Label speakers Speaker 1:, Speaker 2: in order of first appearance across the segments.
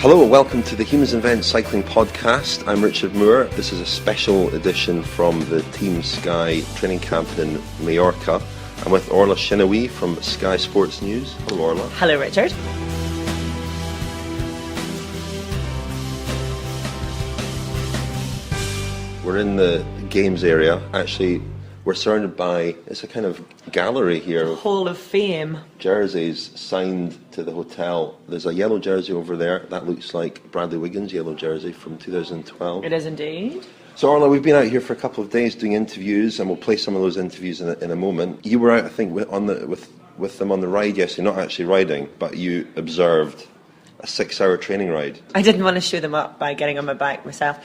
Speaker 1: Hello and welcome to the Humans Invent Cycling Podcast. I'm Richard Moore. This is a special edition from the Team Sky training camp in Majorca. I'm with Orla Shinawi from Sky Sports News. Hello, Orla.
Speaker 2: Hello, Richard.
Speaker 1: We're in the games area. Actually, we're surrounded by, it's a kind of gallery here.
Speaker 2: Hall of Fame.
Speaker 1: Jerseys signed to the hotel. There's a yellow jersey over there. That looks like Bradley Wiggins' yellow jersey from 2012.
Speaker 2: It is indeed.
Speaker 1: So, Orla, we've been out here for a couple of days doing interviews, and we'll play some of those interviews in a moment. You were out, I think, with them on the ride yesterday, not actually riding, but you observed a 6-hour training ride.
Speaker 2: I didn't want to show them up by getting on my bike myself.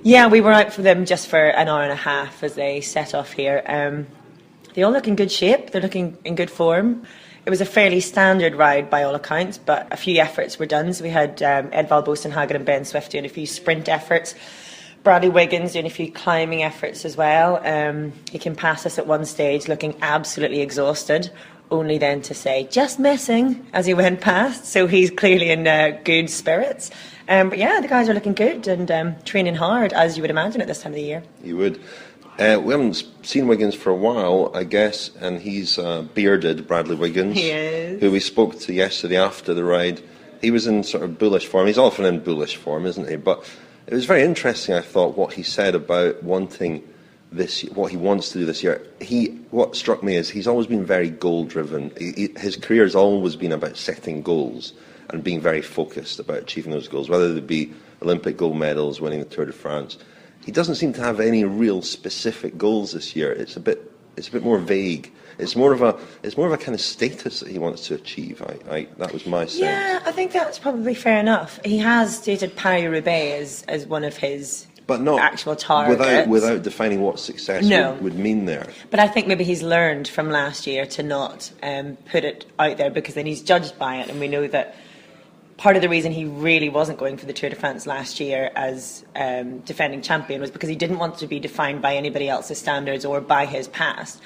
Speaker 2: Yeah, we were out for them just for an hour and a half as they set off here. They all look in good shape. They're looking in good form. It was a fairly standard ride by all accounts, but a few efforts were done. So we had Edvald Boasson-Hagen and Ben Swift doing a few sprint efforts. Bradley Wiggins doing a few climbing efforts as well. He came past us at one stage looking absolutely exhausted, only then to say, just missing, as he went past. So he's clearly in good spirits. But yeah, the guys are looking good and training hard, as you would imagine at this time of the year.
Speaker 1: You would. We haven't seen Wiggins for a while, I guess, and he's bearded Bradley Wiggins,
Speaker 2: He is.
Speaker 1: who we spoke to yesterday after the ride. He was in sort of bullish form. He's often in bullish form, isn't he? But it was very interesting, I thought, what he said about wanting this, what he wants to do this year. What struck me is he's always been very goal-driven. His career has always been about setting goals and being very focused about achieving those goals, whether they be Olympic gold medals, winning the Tour de France. He doesn't seem to have any real specific goals this year. It's a bit more vague. It's more of a kind of status that he wants to achieve. That was my sense.
Speaker 2: Yeah, I think that's probably fair enough. He has stated Paris-Roubaix as one of his actual targets.
Speaker 1: Without defining what success would mean there.
Speaker 2: But I think maybe he's learned from last year to not put it out there, because then he's judged by it, and we know that part of the reason he really wasn't going for the Tour de France last year as defending champion was because he didn't want to be defined by anybody else's standards or by his past.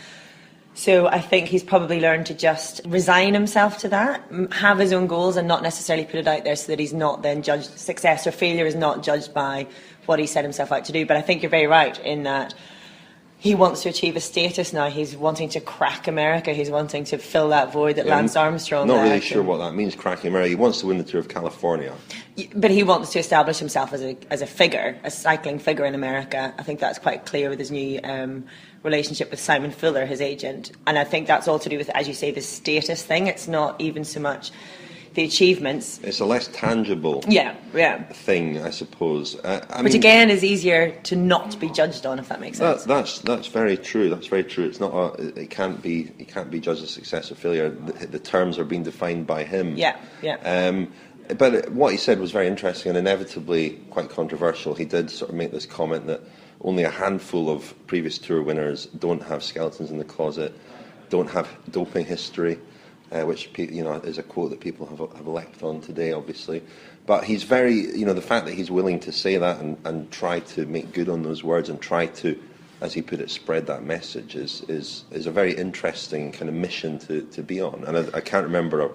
Speaker 2: So I think he's probably learned to just resign himself to that, have his own goals and not necessarily put it out there so that he's not then judged. Success or failure is not judged by what he set himself out to do. But I think you're very right in that he wants to achieve a status now. He's wanting to crack America. He's wanting to fill that void that Lance Armstrong
Speaker 1: left. Not really sure what that means, cracking America. He wants to win the Tour of California.
Speaker 2: But he wants to establish himself as a figure, a cycling figure in America. I think that's quite clear with his new relationship with Simon Fuller, his agent. And I think that's all to do with, as you say, the status thing. It's not even so much the achievements.
Speaker 1: It's a less tangible thing, I suppose.
Speaker 2: Which again is easier to not be judged on, if that makes sense.
Speaker 1: That's very true. That's very true. It's not. It can't be judged as success or failure. The terms are being defined by him.
Speaker 2: Yeah.
Speaker 1: But what he said was very interesting and inevitably quite controversial. He did sort of make this comment that only a handful of previous Tour winners don't have skeletons in the closet, don't have doping history. Which is a quote that people have leapt on today, obviously. But he's very, the fact that he's willing to say that and try to make good on those words and try to, as he put it, spread that message is a very interesting kind of mission to be on. And I can't remember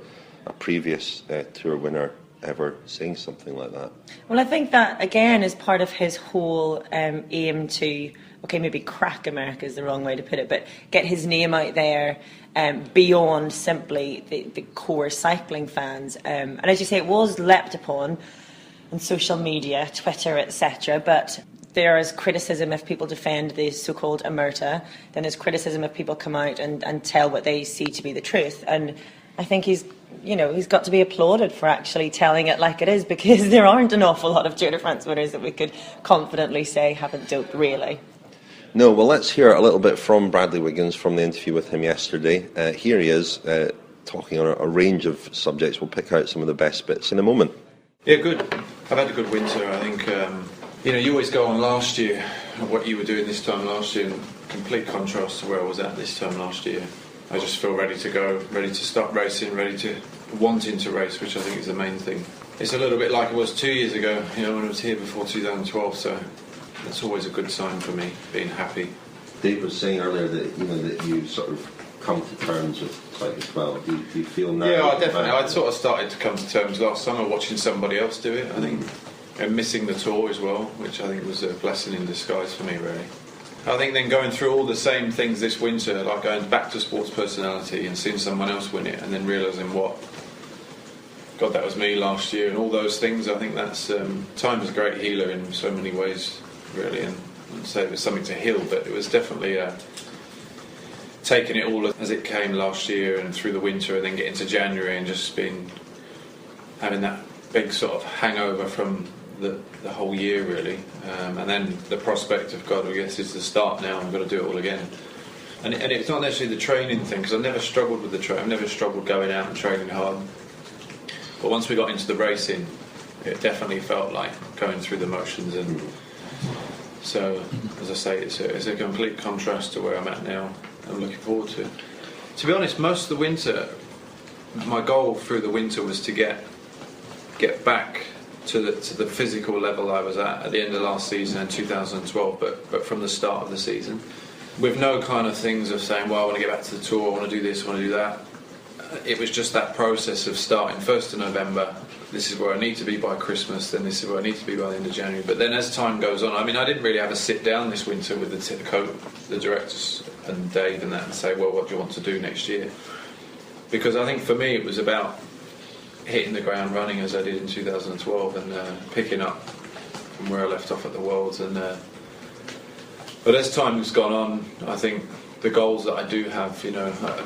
Speaker 1: a previous Tour winner ever saying something like that.
Speaker 2: Well, I think that, again, is part of his whole aim to, maybe crack America is the wrong way to put it, but get his name out there beyond simply the core cycling fans. And as you say, it was leapt upon on social media, Twitter, etc., but there is criticism if people defend the so-called omerta, then there's criticism if people come out and tell what they see to be the truth. And I think he's got to be applauded for actually telling it like it is, because there aren't an awful lot of Tour de France winners that we could confidently say haven't doped, really.
Speaker 1: No, well, let's hear a little bit from Bradley Wiggins from the interview with him yesterday. Here he is, talking on a range of subjects. We'll pick out some of the best bits in a moment.
Speaker 3: Yeah, good. I've had a good winter. I think, you always go on last year, what you were doing this time last year, in complete contrast to where I was at this time last year. I just feel ready to go, ready to start racing, wanting to race, which I think is the main thing. It's a little bit like it was 2 years ago, when I was here before 2012, so that's always a good sign for me, being happy.
Speaker 1: Dave was saying earlier that that you sort of come to terms with cycling well? Do you feel now?
Speaker 3: Yeah, definitely. I'd sort of started to come to terms last summer watching somebody else do it, I think, and missing the tour as well, which I think was a blessing in disguise for me, really. I think then going through all the same things this winter, like going back to sports personality and seeing someone else win it and then realising God, that was me last year, and all those things, I think that's time is a great healer in so many ways, really, and I'd say it was something to heal, but it was definitely taking it all as it came last year and through the winter and then getting to January and just having that big sort of hangover from the whole year, really, and then the prospect of, God, I guess it's the start now, I've got to do it all again. And it's not necessarily the training thing, because I've never struggled with the training, I've never struggled going out and training hard. But once we got into the racing, it definitely felt like going through the motions, and so, as I say, it's a complete contrast to where I'm at now. I'm looking forward to it. To be honest, most of the winter, my goal through the winter was to get back to the physical level I was at the end of last season in 2012, but from the start of the season, with no kind of things of saying, well, I want to get back to the tour, I want to do this, I want to do that. It was just that process of starting 1st of November, this is where I need to be by Christmas, then this is where I need to be by the end of January. But then as time goes on, I mean, I didn't really have a sit down this winter with the directors and Dave and that and say, well, what do you want to do next year? Because I think for me it was about hitting the ground running as I did in 2012 and picking up from where I left off at the Worlds. But as time has gone on, I think the goals that I do have,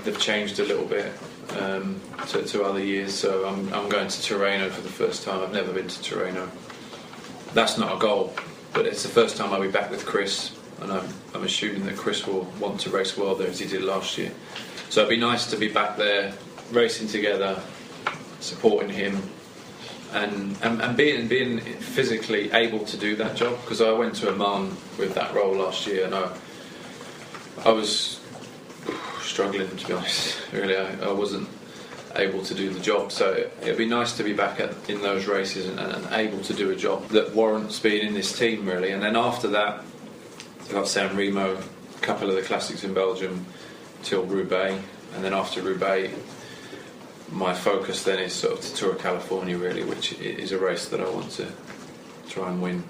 Speaker 3: they've changed a little bit to other years. So I'm going to Tirreno for the first time. I've never been to Tirreno. That's not a goal, but it's the first time I'll be back with Chris, and I'm assuming that Chris will want to race well there as he did last year. So it'd be nice to be back there, racing together, supporting him, and being physically able to do that job, because I went to Oman with that role last year, and I was struggling, to be honest. Really, I wasn't able to do the job, so it'd be nice to be back in those races and able to do a job that warrants being in this team, really. And then after that, I got San Remo, a couple of the classics in Belgium, till Roubaix, and then after Roubaix, my focus then is sort of to Tour of California, really, which is a race that I want to try and win.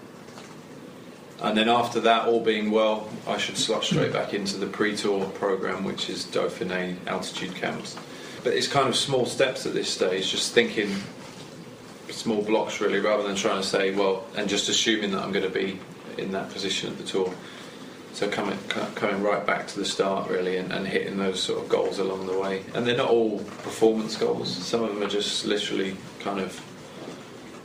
Speaker 3: And then after that, all being well, I should slot straight back into the pre-tour programme, which is Dauphiné altitude camps. But it's kind of small steps at this stage, just thinking small blocks, really, rather than trying to say, well, and just assuming that I'm going to be in that position at the tour. So coming right back to the start, really, and hitting those sort of goals along the way. And they're not all performance goals. Some of them are just literally kind of,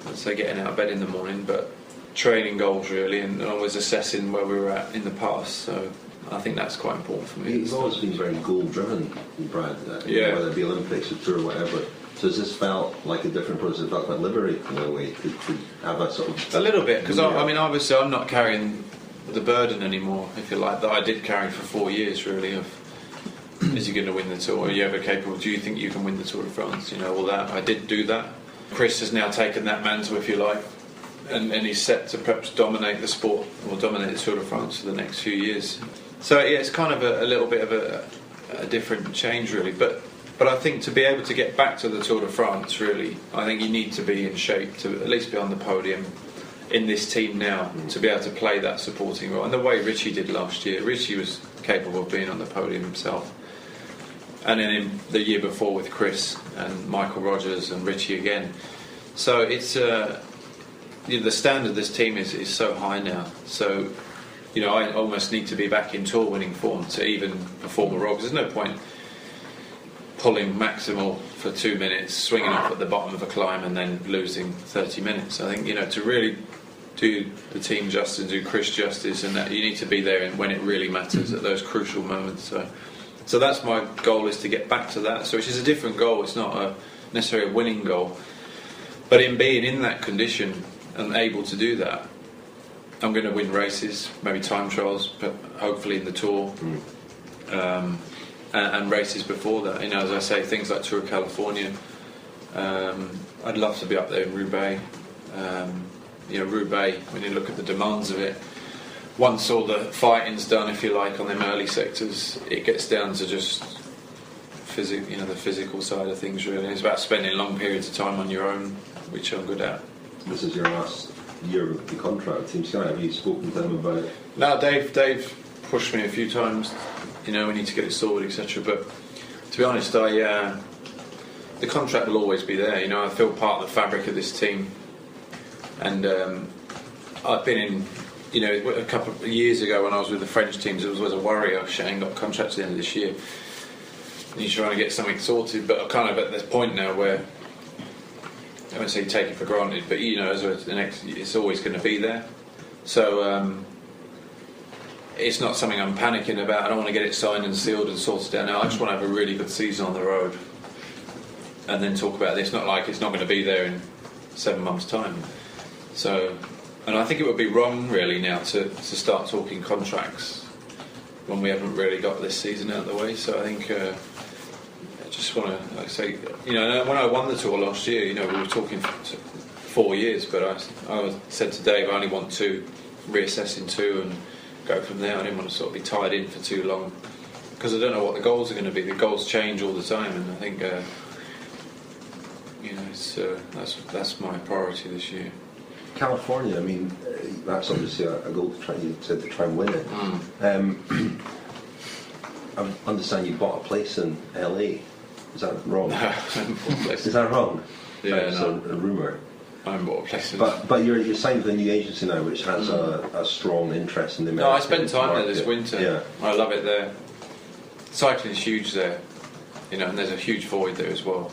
Speaker 3: let's say, getting out of bed in the morning, but training goals, really, and always assessing where we were at in the past. So I think that's quite important for me.
Speaker 1: He's always been very goal-driven, Brad,
Speaker 3: yeah.
Speaker 1: Whether it be Olympics or Tour or whatever. So has this felt like a different process? It felt quite liberating in a way to have a sort of...
Speaker 3: A little bit, because I mean, obviously I'm not carrying the burden anymore, if you like, that I did carry for 4 years, really, of is he going to win the Tour? Are you ever capable? Do you think you can win the Tour de France? All that. I did do that. Chris has now taken that mantle, if you like, and he's set to perhaps dominate the sport, or dominate the Tour de France for the next few years. So yeah, it's kind of a little bit of a different change, really, but I think to be able to get back to the Tour de France, really, I think you need to be in shape to at least be on the podium in this team now, to be able to play that supporting role. And the way Richie did last year, Richie was capable of being on the podium himself. And then in the year before with Chris and Michael Rogers and Richie again. So it's the standard of this team is so high now. So I almost need to be back in tour winning form to even perform a role. Because there's no point pulling maximal for 2 minutes, swinging off at the bottom of a climb and then losing 30 minutes. I think, to really do the team justice, do Chris justice, and that you need to be there when it really matters at those crucial moments. So that's my goal, is to get back to that. So which is a different goal. It's not necessarily a winning goal. But in being in that condition and able to do that, I'm going to win races, maybe time trials, but hopefully in the Tour. And races before that, as I say, things like Tour of California. I'd love to be up there in Roubaix. Roubaix, when you look at the demands of it, once all the fighting's done, if you like, on them early sectors, it gets down to just the physical side of things. Really, it's about spending long periods of time on your own, which I'm good at.
Speaker 1: This is your last year of the contract with Team Sky. Have you spoken to them about it?
Speaker 3: No, Dave pushed me a few times. We need to get it sorted, etc. But to be honest, the contract will always be there. I feel part of the fabric of this team, and I've been in. A couple of years ago when I was with the French teams, there was a worry. Shane got a contract at the end of this year. And you're trying to get something sorted, but I'm kind of at this point now where I won't say take it for granted, but it's always going to be there. So it's not something I'm panicking about. I don't want to get it signed and sealed and sorted out now. I just want to have a really good season on the road, and then talk about this. Not like it's not going to be there in 7 months' time. So. And I think it would be wrong, really, now to start talking contracts when we haven't really got this season out of the way. So I think I just want to, like I say, when I won the tour last year, we were talking for 4 years, but I said to Dave, I only want to reassess in 2 and go from there. I didn't want to sort of be tied in for too long because I don't know what the goals are going to be. The goals change all the time, and I think that's my priority this year.
Speaker 1: California, I mean, that's obviously a goal to try and win it. I understand you bought a place in LA. Is that wrong? Is that wrong?
Speaker 3: Yeah,
Speaker 1: it's a rumour.
Speaker 3: I haven't bought a place.
Speaker 1: But you're signed with a new agency now, which has a strong interest in the American
Speaker 3: I spent time
Speaker 1: market.
Speaker 3: there this winter.
Speaker 1: Yeah.
Speaker 3: I love it there. Cycling's huge there, and there's a huge void there as well.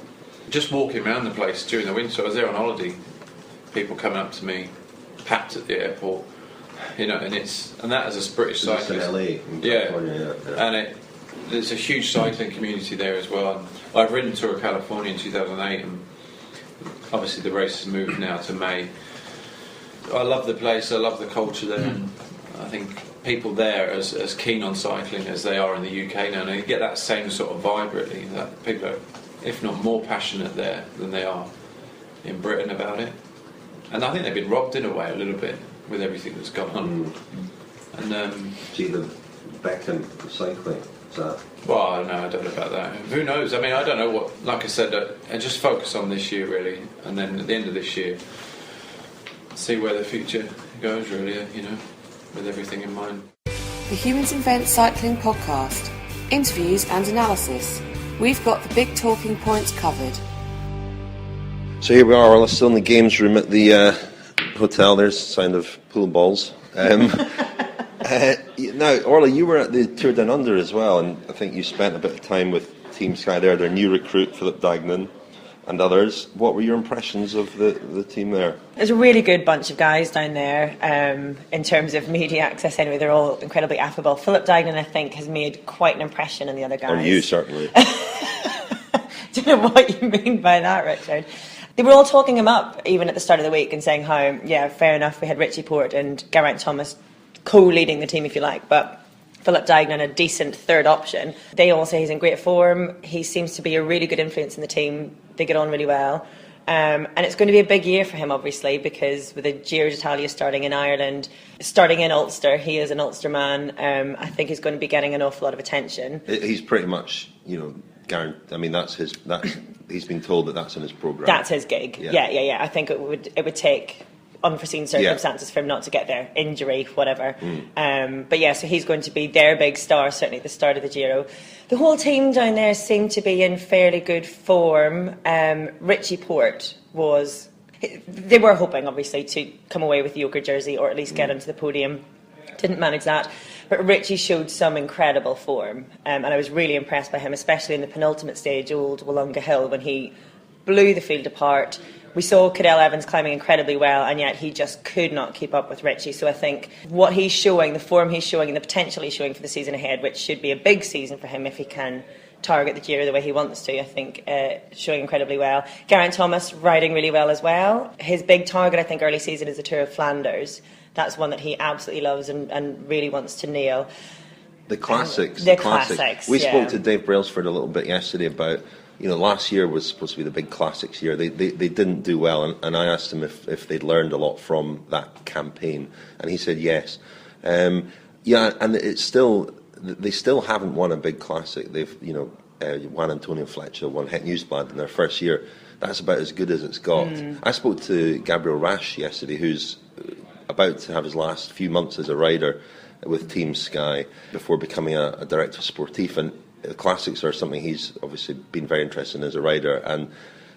Speaker 3: Just walking around the place during the winter, I was there on holiday. People coming up to me, Pate at the airport, and that as a British cyclist.
Speaker 1: It's in LA, in California, yeah.
Speaker 3: And there's a huge cycling community there as well. And I've ridden Tour of California in 2008, and obviously the race has moved now to May. I love the place, I love the culture there, and I think people there are as keen on cycling as they are in the UK now, and you get that same sort of vibe really, that people are, if not more passionate there than they are in Britain about it. And I think they've been robbed in a way a little bit with everything that's gone on. And
Speaker 1: see the Beckham cycling. Is that?
Speaker 3: Well, I don't know about that. Who knows? I mean, I don't know what. Like I said, I just focus on this year really, and then at the end of this year, see where the future goes. Really, with everything in mind.
Speaker 4: The Humans Invent Cycling podcast, interviews and analysis. We've got the big talking points covered.
Speaker 1: So here we are, we're still in the games room at the hotel. There's the sound of pool balls. Now, Orla, you were at the Tour Down Under as well, and I think you spent a bit of time with Team Sky there, their new recruit, Philip Dagnan, and others. What were your impressions of the team there?
Speaker 2: There's a really good bunch of guys down there. In terms of media access anyway, they're all incredibly affable. Philip Dagnan, I think, has made quite an impression on the other guys.
Speaker 1: On you, certainly.
Speaker 2: Don't know what you mean by that, Richard. They were all talking him up even at the start of the week and saying how, yeah, fair enough, we had Richie Porte and Geraint Thomas co-leading the team, if you like, but Philip Dagnan, a decent third option. They all say he's in great form. He seems to be a really good influence in the team. They get on really well. And it's going to be a big year for him, obviously, because with the Giro d'Italia starting in Ireland, starting in Ulster, he is an Ulster man. I think he's going to be getting an awful lot of attention.
Speaker 1: He's pretty much, guaranteed. I mean, he's been told that's in his programme.
Speaker 2: That's his gig. Yeah. I think it would take unforeseen circumstances for him not to get there, injury, whatever. But yeah, so he's going to be their big star, certainly at the start of the Giro. The whole team down there seemed to be in fairly good form. Richie Porte they were hoping, obviously, to come away with the ochre jersey or at least get onto the podium. Didn't manage that. But Richie showed some incredible form, and I was really impressed by him, especially in the penultimate stage, Old Wollonga Hill, when he blew the field apart. We saw Cadel Evans climbing incredibly well, and yet he just could not keep up with Richie. So I think what he's showing, the form he's showing, and the potential he's showing for the season ahead, which should be a big season for him if he can target the Giro the way he wants to, I think, showing incredibly well. Geraint Thomas riding really well as well. His big target, I think, early season is the Tour of Flanders. That's one that he absolutely loves and really wants to nail.
Speaker 1: The classics.
Speaker 2: The classics.
Speaker 1: We spoke to Dave Brailsford a little bit yesterday about, last year was supposed to be the big classics year. They didn't do well, and I asked him if they'd learned a lot from that campaign, and he said yes. And it's still, they still haven't won a big classic. They've, Juan Antonio Fletcher won Het Nieuwsblad in their first year. That's about as good as it's got. I spoke to Gabriel Rasch yesterday, who's about to have his last few months as a rider with Team Sky before becoming a director sportif, and the classics are something he's obviously been very interested in as a rider. And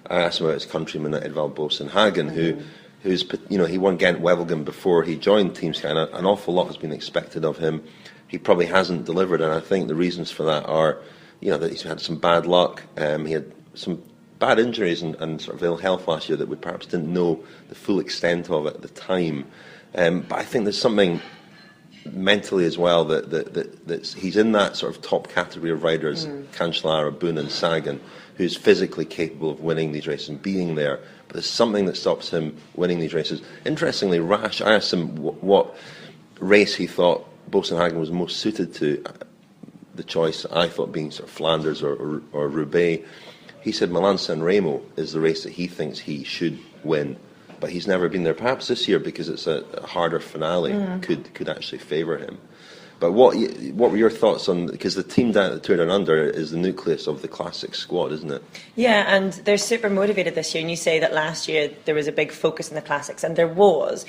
Speaker 1: I asked him about his countryman Edvald Boasson-Hagen, who's, you know, he won Ghent-Wevelgem before he joined Team Sky, and an awful lot has been expected of him. He probably hasn't delivered, and I think the reasons for that are, you know, that he's had some bad luck. He had some bad injuries and sort of ill health last year that we perhaps didn't know the full extent of at the time. But I think there's something mentally as well that he's in that sort of top category of riders, Cancellara, Boone and Sagan, who's physically capable of winning these races and being there. But there's something that stops him winning these races. Interestingly, Rasch, I asked him what race he thought Boasson-Hagen was most suited to. The choice I thought being sort of Flanders or Roubaix. He said Milan-San Remo is the race that he thinks he should win, but he's never been there. Perhaps this year, because it's a harder finale, could actually favour him. But what were your thoughts on, because the team down at the Tour Down Under is the nucleus of the classic squad, isn't it?
Speaker 2: Yeah, and they're super motivated this year. And you say that last year there was a big focus on the classics, and there was.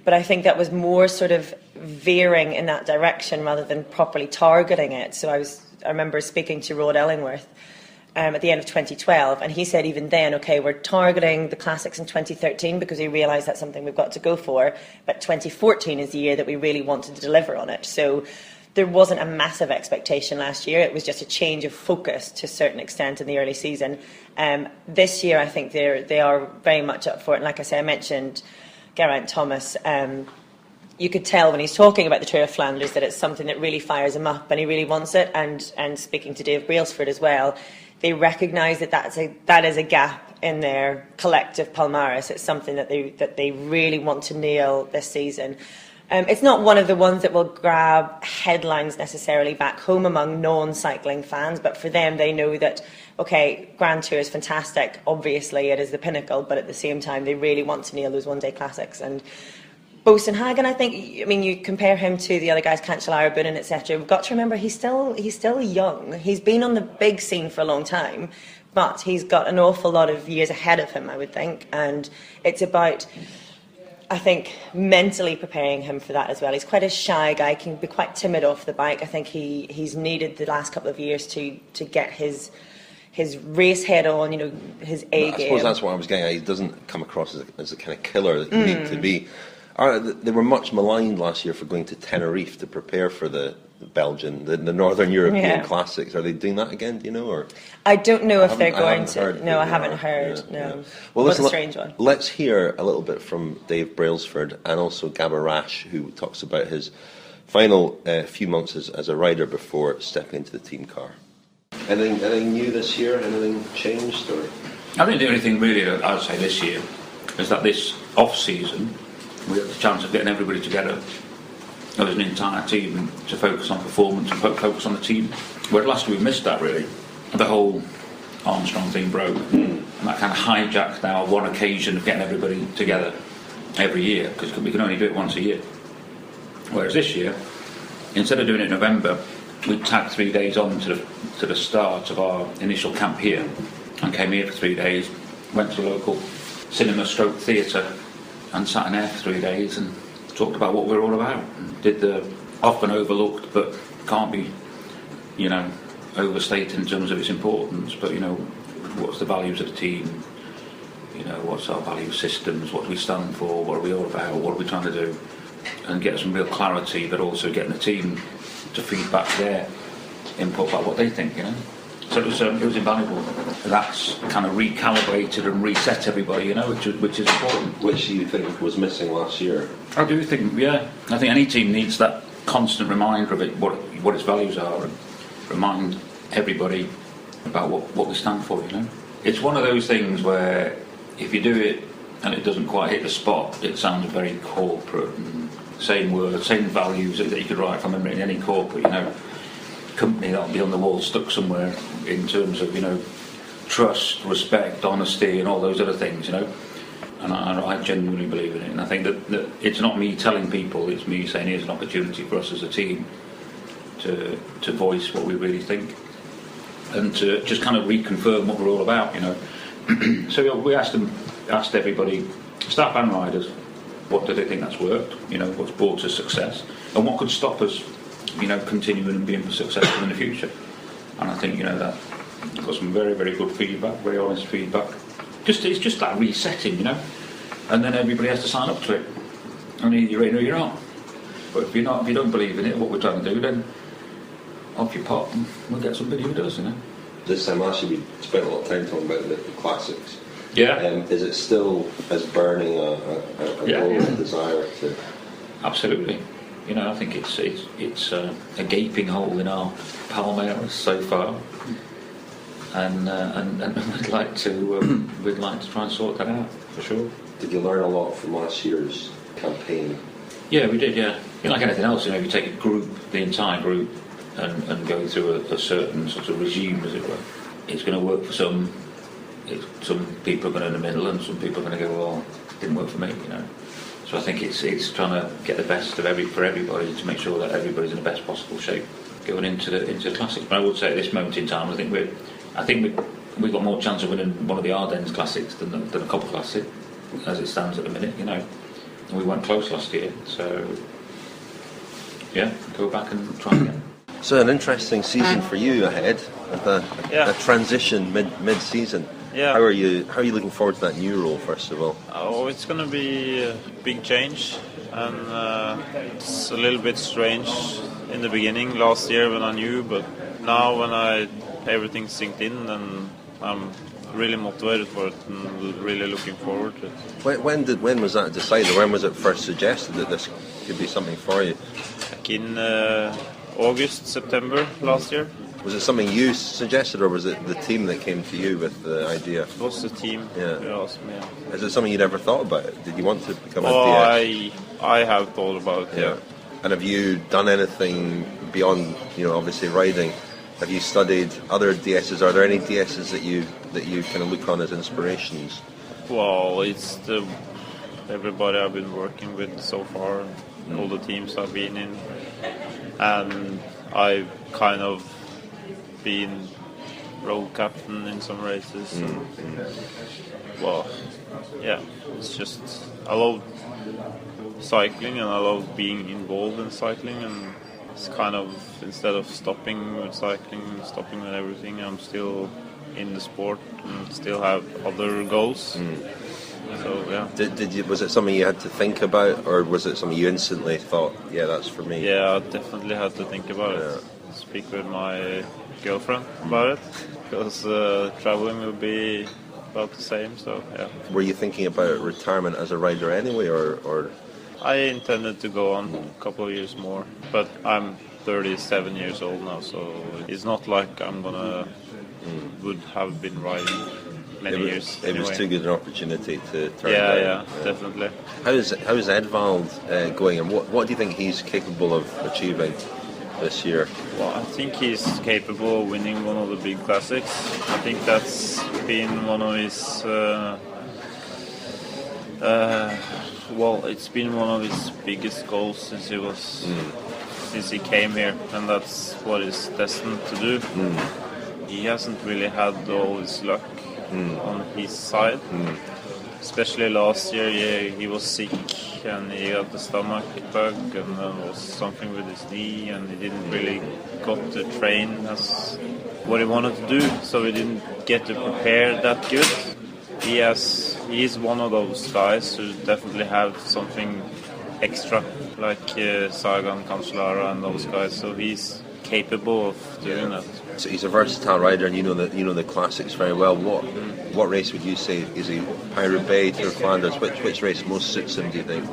Speaker 2: But I think that was more sort of veering in that direction rather than properly targeting it. So I remember speaking to Rod Ellingworth at the end of 2012, and he said even then, okay, we're targeting the classics in 2013 because we realised that's something we've got to go for, but 2014 is the year that we really wanted to deliver on it. So there wasn't a massive expectation last year. It was just a change of focus to a certain extent in the early season. This year I think they are very much up for it, and like I say, I mentioned Geraint Thomas. You could tell when he's talking about the Tour of Flanders that it's something that really fires him up and he really wants it. And speaking to Dave Brailsford as well, they recognise that is a gap in their collective palmares. It's something that they really want to nail this season. It's not one of the ones that will grab headlines necessarily back home among non-cycling fans, but for them, they know that, okay, Grand Tour is fantastic. Obviously, it is the pinnacle, but at the same time, they really want to nail those one-day classics. And Boasson-Hagen, I think, I mean, you compare him to the other guys, Cancellara, Boonen, etc. We've got to remember he's still young. He's been on the big scene for a long time, but he's got an awful lot of years ahead of him, I would think. And it's about, I think, mentally preparing him for that as well. He's quite a shy guy, can be quite timid off the bike. I think he's needed the last couple of years to get his race head on, you know, his A game.
Speaker 1: I suppose that's what I was getting at. He doesn't come across as a kind of killer that you need to be. They were much maligned last year for going to Tenerife to prepare for the Belgian, the Northern European Classics. Are they doing that again, do you know? Or
Speaker 2: I don't know if they're going to. No, I haven't heard.
Speaker 1: Yeah.
Speaker 2: No.
Speaker 1: Well,
Speaker 2: listen, what a strange one.
Speaker 1: Let's hear a little bit from Dave Brailsford and also Gabor Rasch, who talks about his final few months as a rider before stepping into the team car. Anything new this year? Anything changed? Or?
Speaker 5: I think the only thing really that I would say this year is that this off-season we have the chance of getting everybody together as an entire team to focus on performance and focus on the team. Whereas last year we missed that really. The whole Armstrong thing broke, and that kind of hijacked our one occasion of getting everybody together every year, because we can only do it once a year. Whereas this year, instead of doing it in November, we tacked 3 days on to the start of our initial camp here, and came here for 3 days, went to a local cinema/theatre and sat in there for 3 days and talked about what we're all about. Did the often overlooked but can't be, you know, overstated in terms of its importance, but, you know, what's the values of the team, you know, what's our value systems, what do we stand for, what are we all about, what are we trying to do, and get some real clarity, but also getting the team to feed back their input about what they think, you know. So it was invaluable. That's kind of recalibrated and reset everybody, you know, which is important.
Speaker 1: Which you think was missing last year?
Speaker 5: I do think, yeah. I think any team needs that constant reminder of it, what its values are, and remind everybody about what we stand for, you know. It's one of those things where if you do it and it doesn't quite hit the spot, it sounds very corporate, and same words, same values that you could write from in any corporate, you know, company that'll be on the wall stuck somewhere in terms of, you know, trust, respect, honesty and all those other things, you know. And I genuinely believe in it, and I think that it's not me telling people, it's me saying here's an opportunity for us as a team to voice what we really think. and to just kind of reconfirm what we're all about, you know. So we asked everybody, staff and riders, what do they think that's worked, you know, what's brought us success, and what could stop us, you know, continuing and being successful in the future. And I think, you know, that got some very, very good feedback, very honest feedback. It's just that resetting, you know, and then everybody has to sign up to it. And either you're in or you're not. But if you don't believe in it, what we're trying to do, then off you pop, and we'll get somebody who does, you know.
Speaker 1: This time last year we spent a lot of time talking about the classics.
Speaker 5: Yeah.
Speaker 1: Is it still as burning a goal and desire to?
Speaker 5: Absolutely. You know, I think it's a gaping hole in our Palmeiras so far, and we'd like to try and sort that out for sure.
Speaker 1: Did you learn a lot from last year's campaign?
Speaker 5: Yeah, we did. Yeah, you know, like anything else, you know, if you take a group, the entire group, and go through a certain sort of regime, as it were, it's going to work for some. Some people are going in the middle, and some people are going to go, well, it didn't work for me, you know. So I think it's trying to get the best of for everybody to make sure that everybody's in the best possible shape going into the classics. But I would say at this moment in time, I think we've got more chance of winning one of the Ardennes classics than a Copper Classic, as it stands at the minute, you know. And we went close last year, so yeah, go back and try again.
Speaker 1: So an interesting season for you ahead, with a transition mid-season.
Speaker 6: Yeah.
Speaker 1: How are you looking forward to that new role, first of all?
Speaker 6: Oh, it's going to be a big change, and it's a little bit strange in the beginning last year when I knew, but now when everything sinked in, then I'm really motivated for it and really looking forward to it.
Speaker 1: When was that decided? When was it first suggested that this could be something for you?
Speaker 6: Like in August, September last year.
Speaker 1: Was it something you suggested, or was it the team that came to you with the idea?
Speaker 6: It was the team who asked me.
Speaker 1: Is it something you'd ever thought about? Did you want to become a DS?
Speaker 6: I have thought about it, yeah.
Speaker 1: And have you done anything beyond, you know, obviously riding? Have you studied other DSs? Are there any DSs that you kind of look on as inspirations?
Speaker 6: Well, it's everybody I've been working with so far, all the teams I've been in, and I've kind of been road captain in some races. And, well, yeah, it's just I love cycling and I love being involved in cycling, and it's kind of, instead of stopping with cycling, stopping with everything, I'm still in the sport and still have other goals. So yeah.
Speaker 1: Was it something you had to think about, or was it something you instantly thought, yeah, that's for me?
Speaker 6: Yeah, I definitely had to think about it. Speak with my girlfriend about it, because traveling will be about the same. So yeah.
Speaker 1: Were you thinking about retirement as a rider anyway, or?
Speaker 6: I intended to go on a couple of years more, but I'm 37 years old now, so it's not like I'm gonna would have been riding many years.
Speaker 1: It was too good an opportunity to turn down.
Speaker 6: Yeah, definitely.
Speaker 1: How's Edvald going, and what do you think he's capable of achieving this year?
Speaker 6: Well, I think he's capable of winning one of the big classics. I think that's been one of his. It's been one of his biggest goals since he came here, and that's what he's destined to do. He hasn't really had all his luck on his side. Especially last year, he was sick and he got the stomach bug, and there was something with his knee, and he didn't really got to train as what he wanted to do, so he didn't get to prepare that good. He's one of those guys who definitely have something extra, like Sagan, Cancellara, and those guys. So he's capable of doing that.
Speaker 1: So he's a versatile rider, and you know the classics very well. What race would you say is he? Paris-Roubaix, Tour of Flanders. Which race most suits him, do you think?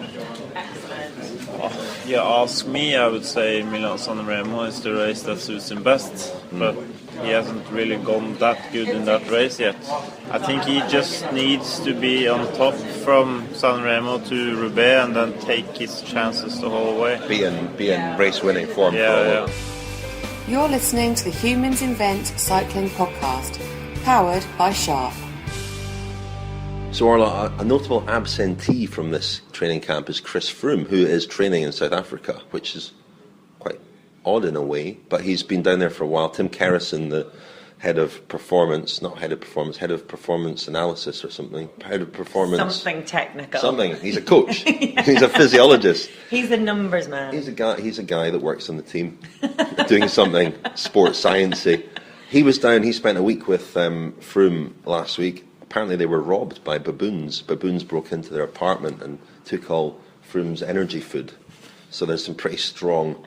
Speaker 6: Ask me, I would say Milan-San Remo is the race that suits him best, but he hasn't really gone that good in that race yet. I think he just needs to be on top from San Remo to Roubaix and then take his chances the whole way.
Speaker 1: Be in race-winning form.
Speaker 6: Yeah.
Speaker 4: You're listening to the Humans Invent Cycling podcast, powered by Sharp.
Speaker 1: So Orla, a notable absentee from this training camp is Chris Froome, who is training in South Africa, which is quite odd in a way, but he's been down there for a while. Tim Kerrison, the head of performance, not head of performance, head of performance analysis or something. Head of performance.
Speaker 2: Something technical.
Speaker 1: Something. He's a coach. He's a physiologist.
Speaker 2: He's a numbers man.
Speaker 1: He's a guy that works on the team, doing something sports sciencey. He was down. He spent a week with Froome last week. Apparently, they were robbed by baboons. Baboons broke into their apartment and took all Froome's energy food. So there's some pretty strong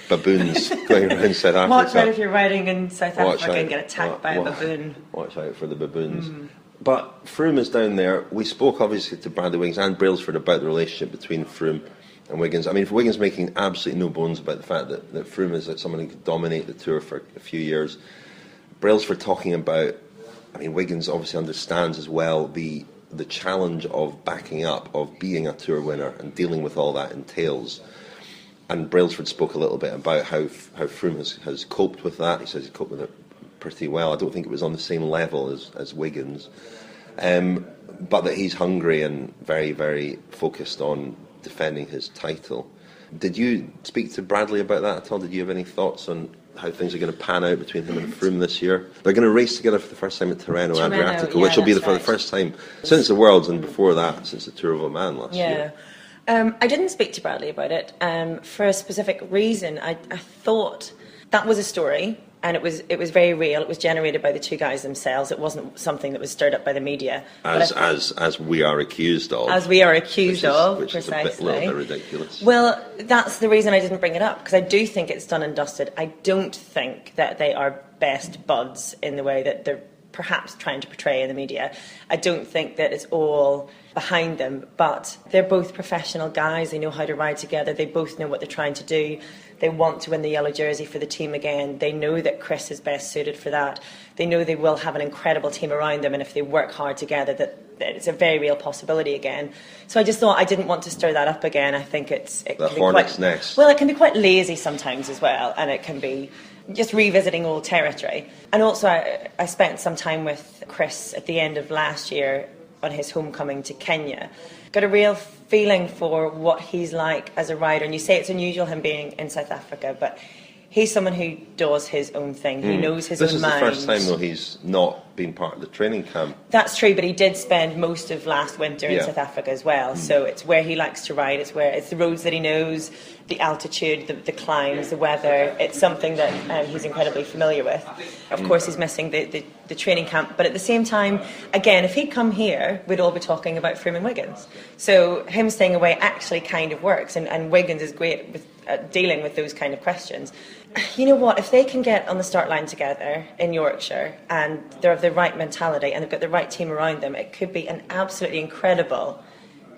Speaker 1: baboons going around South Africa.
Speaker 2: Watch out if you're riding in South Africa and get attacked by a baboon.
Speaker 1: Watch out for the baboons. But Froome is down there. We spoke obviously to Bradley Wiggins and Brailsford about the relationship between Froome and Wiggins. I mean, Wiggins making absolutely no bones about the fact that Froome is like someone who could dominate the Tour for a few years. Brailsford talking about, I mean, Wiggins obviously understands as well the challenge of backing up, of being a Tour winner and dealing with all that entails. And Brailsford spoke a little bit about how Froome has coped with that. He says he coped with it pretty well. I don't think it was on the same level as Wiggins. But that he's hungry and very, very focused on defending his title. Did you speak to Bradley about that at all? Did you have any thoughts on how things are going to pan out between him and Froome this year? They're going to race together for the first time at Tirreno Adriatico, which will be for the first time since the Worlds, and before that, since the Tour of Oman last year.
Speaker 2: I didn't speak to Bradley about it for a specific reason. I thought that was a story, and it was very real. It was generated by the two guys themselves. It wasn't something that was stirred up by the media.
Speaker 1: As we are accused of.
Speaker 2: As we are accused of,
Speaker 1: which
Speaker 2: precisely.
Speaker 1: Is a little bit ridiculous.
Speaker 2: Well, that's the reason I didn't bring it up, because I do think it's done and dusted. I don't think that they are best buds in the way that they're perhaps trying to portray in the media. I don't think that it's all behind them, but they're both professional guys. They know how to ride together. They both know what they're trying to do. They want to win the yellow jersey for the team again. They know that Chris is best suited for that. They know they will have an incredible team around them, and if they work hard together, that it's a very real possibility again. So I just thought I didn't want to stir that up again. I think it can be
Speaker 1: hornet's nest.
Speaker 2: Well, it can be quite lazy sometimes as well, and it can be just revisiting old territory. And also I spent some time with Chris at the end of last year on his homecoming to Kenya. Got a real feeling for what he's like as a rider. And you say it's unusual him being in South Africa, but he's someone who does his own thing. He knows his own mind.
Speaker 1: This is the first time, though, he's not been part of the training camp.
Speaker 2: That's true, but he did spend most of last winter in South Africa as well. So it's where he likes to ride. It's the roads that he knows, the altitude, the climbs, the weather. It's something that he's incredibly familiar with. Of course, he's missing the training camp. But at the same time, again, if he'd come here, we'd all be talking about Froome and Wiggins. So him staying away actually kind of works. And Wiggins is great with dealing with those kind of questions. You know what, if they can get on the start line together in Yorkshire and they're of the right mentality and they've got the right team around them, it could be an absolutely incredible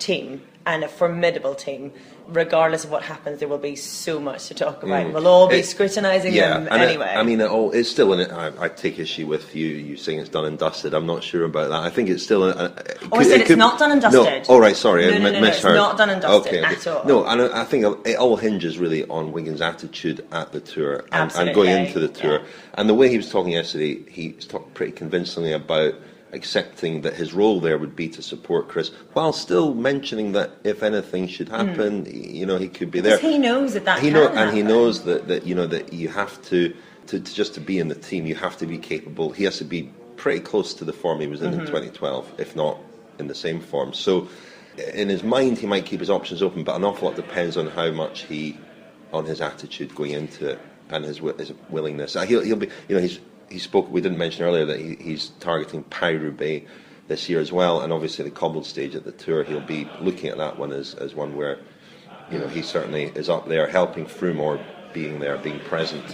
Speaker 2: team and a formidable team. Regardless of what happens, there will be so much to talk about, and we'll all be scrutinising them anyway.
Speaker 1: It's still I take issue with you saying it's done and dusted. I'm not sure about that. I think it's still.
Speaker 2: It's not done and dusted.
Speaker 1: No, all right, sorry, I misheard.
Speaker 2: It's not done and dusted at all.
Speaker 1: No, and I think it all hinges really on Wiggins' attitude at the Tour and going into the Tour. And the way he was talking yesterday, he was talking pretty convincingly about accepting that his role there would be to support Chris, while still mentioning that if anything should happen, he could be there.
Speaker 2: Because he knows that
Speaker 1: he knows that you have to just to be in the team, you have to be capable. He has to be pretty close to the form he was in 2012, if not in the same form. So, in his mind, he might keep his options open, but an awful lot depends on how much on his attitude going into it and his willingness. He'll be, He spoke. We didn't mention earlier that he's targeting Paris-Roubaix this year as well, and obviously the cobbled stage at the Tour. He'll be looking at that one as one where, he certainly is up there helping Froome or being there, being present.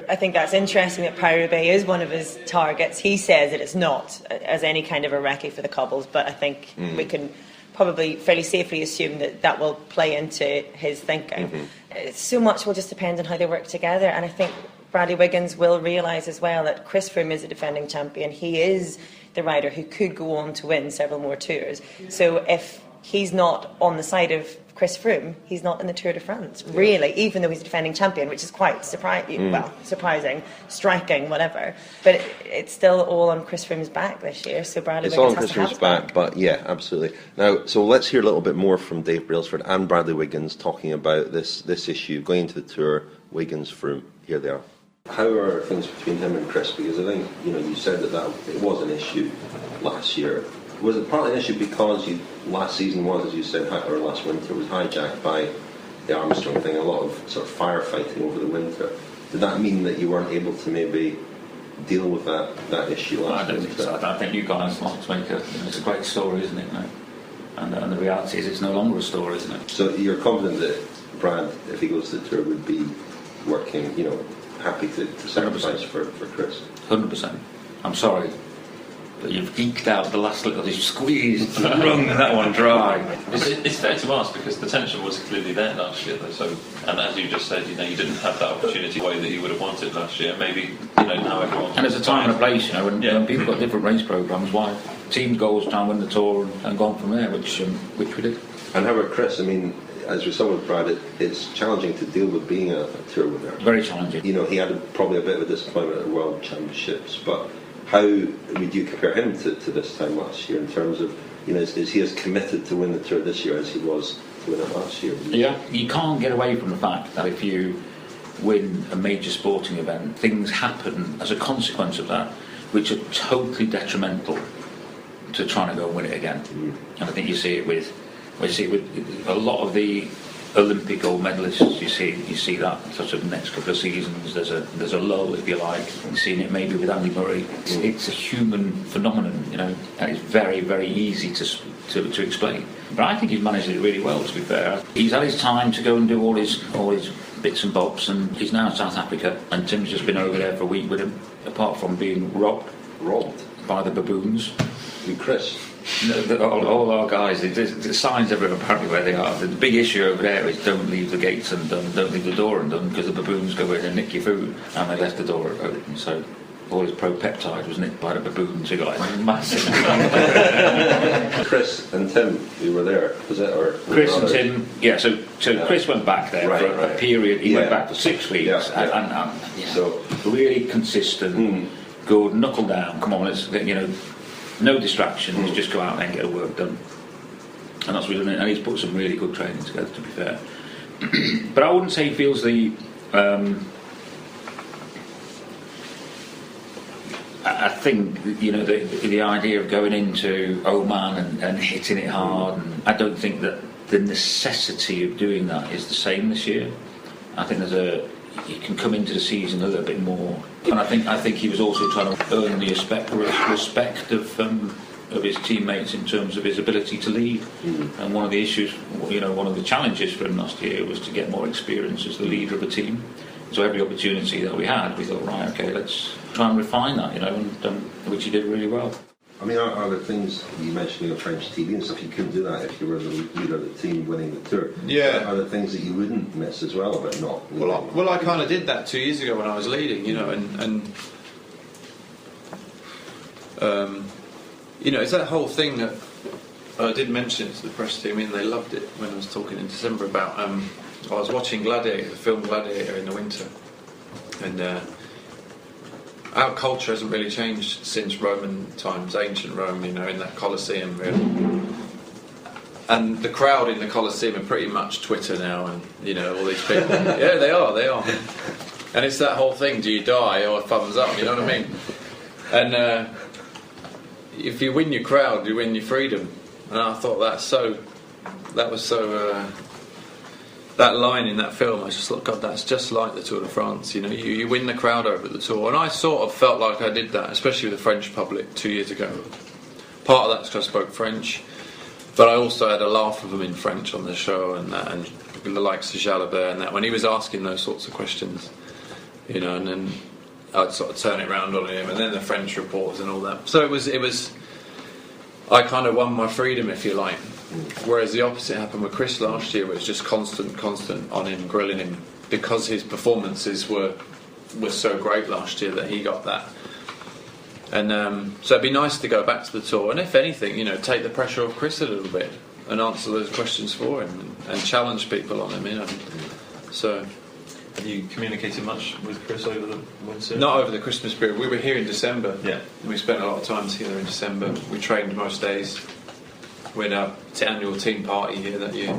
Speaker 2: I think that's interesting that Paris-Roubaix is one of his targets. He says that it's not as any kind of a recce for the cobbles, but I think we can probably fairly safely assume that will play into his thinking. So much will just depend on how they work together, and I think Bradley Wiggins will realise as well that Chris Froome is a defending champion. He is the rider who could go on to win several more tours. So if he's not on the side of Chris Froome, he's not in the Tour de France, really, even though he's a defending champion, which is quite surprising, striking, whatever. But it's still all on Chris Froome's back this year, so Bradley Wiggins has to have his back.
Speaker 1: But yeah, absolutely. Now, so let's hear a little bit more from Dave Brailsford and Bradley Wiggins talking about this issue, going into the Tour, Wiggins, Froome. Here they are. How are things between him and Chris? Because I think, you said that it was an issue last year. Was it partly an issue because last season was, as you said, or last winter, was hijacked by the Armstrong thing, a lot of sort of firefighting over the winter? Did that mean that you weren't able to maybe deal with that issue last winter?
Speaker 5: Think so. I think you guys like to make it's a great story, isn't it? And the reality is it's no longer a story, isn't it?
Speaker 1: So you're confident that Brad, if he goes to the tour, would be working, happy to sacrifice for Chris?
Speaker 5: 100%. I'm sorry, but you've eked out the last little, you've squeezed, wrung that one dry.
Speaker 7: It's fair to ask because the tension was clearly there last year, though. So, and as you just said, you didn't have that opportunity the way that you would have wanted last year. Maybe now everyone.
Speaker 5: And there's a time and a place, when people got different race programmes. Why team goals try and win the tour and go on from there, which we did.
Speaker 1: And how about Chris? I mean, as we saw with Brad, it's challenging to deal with being a tour winner.
Speaker 5: Very challenging.
Speaker 1: He had probably a bit of a disappointment at the World Championships, but how would you compare him to this time last year in terms of, is he as committed to win the tour this year as he was to win it last year?
Speaker 5: Yeah, you can't get away from the fact that if you win a major sporting event, things happen as a consequence of that which are totally detrimental to trying to go and win it again. And I think you see it with a lot of the Olympic gold medalists. You see that sort of the next couple of seasons. There's a lull, if you like. You've seen it maybe with Andy Murray. It's a human phenomenon, and it's very, very easy to explain. But I think he's managed it really well. To be fair, he's had his time to go and do all his bits and bobs, and he's now in South Africa. And Tim's just been over there for a week with him. Apart from being robbed by the baboons.
Speaker 1: And Chris.
Speaker 5: All our guys, the signs everywhere apparently where they are. The big issue over there is don't leave the gates undone, don't leave the door undone, because the baboons go in and nick your food, and they left the door open. So all his pro-peptide was nicked by the baboons. You got like massive.
Speaker 1: Chris and Tim, you were there, was it? Or
Speaker 5: Chris and Tim, yeah. So Chris went back there for a period. He went back for 6 weeks, and so really consistent, good, knuckle down. Come on, let's no distractions, just go out there and get the work done. And that's really, and he's put some really good training together, to be fair. But I wouldn't say he feels the. I think the idea of going into Oman and hitting it hard, and I don't think that the necessity of doing that is the same this year. I think you can come into the season a little bit more, and I think he was also trying to earn the respect of his teammates in terms of his ability to lead. And one of the issues, one of the challenges for him last year was to get more experience as the leader of a team. So every opportunity that we had, we thought, right, okay, let's try and refine that, which he did really well.
Speaker 1: I mean, are there things you mentioned on French TV and stuff, you couldn't do that if you were the leader of the team winning the tour?
Speaker 3: Yeah.
Speaker 1: Are there things that you wouldn't miss as well about not leading?
Speaker 3: Well, I kind of did that 2 years ago when I was leading, it's that whole thing that I did mention it to the press team, and they loved it when I was talking in December about. I was watching Gladiator, the film Gladiator, in the winter, and our culture hasn't really changed since Roman times, ancient Rome, in that Colosseum, really. And the crowd in the Colosseum are pretty much Twitter now, and all these people. Yeah, they are. And it's that whole thing: do you die or thumbs up? You know what I mean? And if you win your crowd, you win your freedom. And I thought that was so. That line in that film, I just thought, God, that's just like the Tour de France. You win the crowd over the Tour, and I sort of felt like I did that, especially with the French public 2 years ago. Part of that's because I spoke French, but I also had a laugh with him in French on the show, and the likes of Jalabert and that when he was asking those sorts of questions, and then I'd sort of turn it round on him, and then the French reporters and all that. So it was. I kind of won my freedom, if you like. Whereas the opposite happened with Chris last year, where it was just constant on him, grilling him, because his performances were so great last year that he got that. And so it'd be nice to go back to the Tour, and if anything, take the pressure off Chris a little bit and answer those questions for him and challenge people on him. So.
Speaker 7: Have you communicated much with Chris over the winter?
Speaker 3: Not over the Christmas period. We were here in December.
Speaker 7: Yeah.
Speaker 3: We spent a lot of time together in December. We trained most days. We had our annual team party here that year.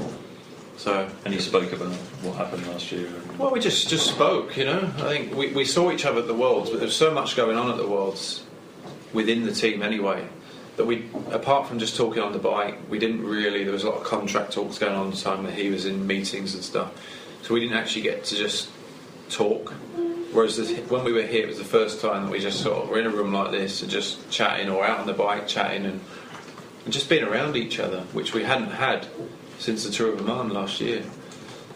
Speaker 3: So,
Speaker 7: And you spoke about what happened last year.
Speaker 3: well, we just spoke, you know. I think we saw each other at the Worlds, but there's so much going on at the Worlds within the team anyway, that we, apart from just talking on the bike, we didn't really, there was a lot of contract talks going on at the time that he was in meetings and stuff, so we didn't actually get to just talk. Whereas when we were here, it was the first time that we just sort of were in a room like this and just chatting, or out on the bike chatting and just being around each other, which we hadn't had since the Tour of Oman last year.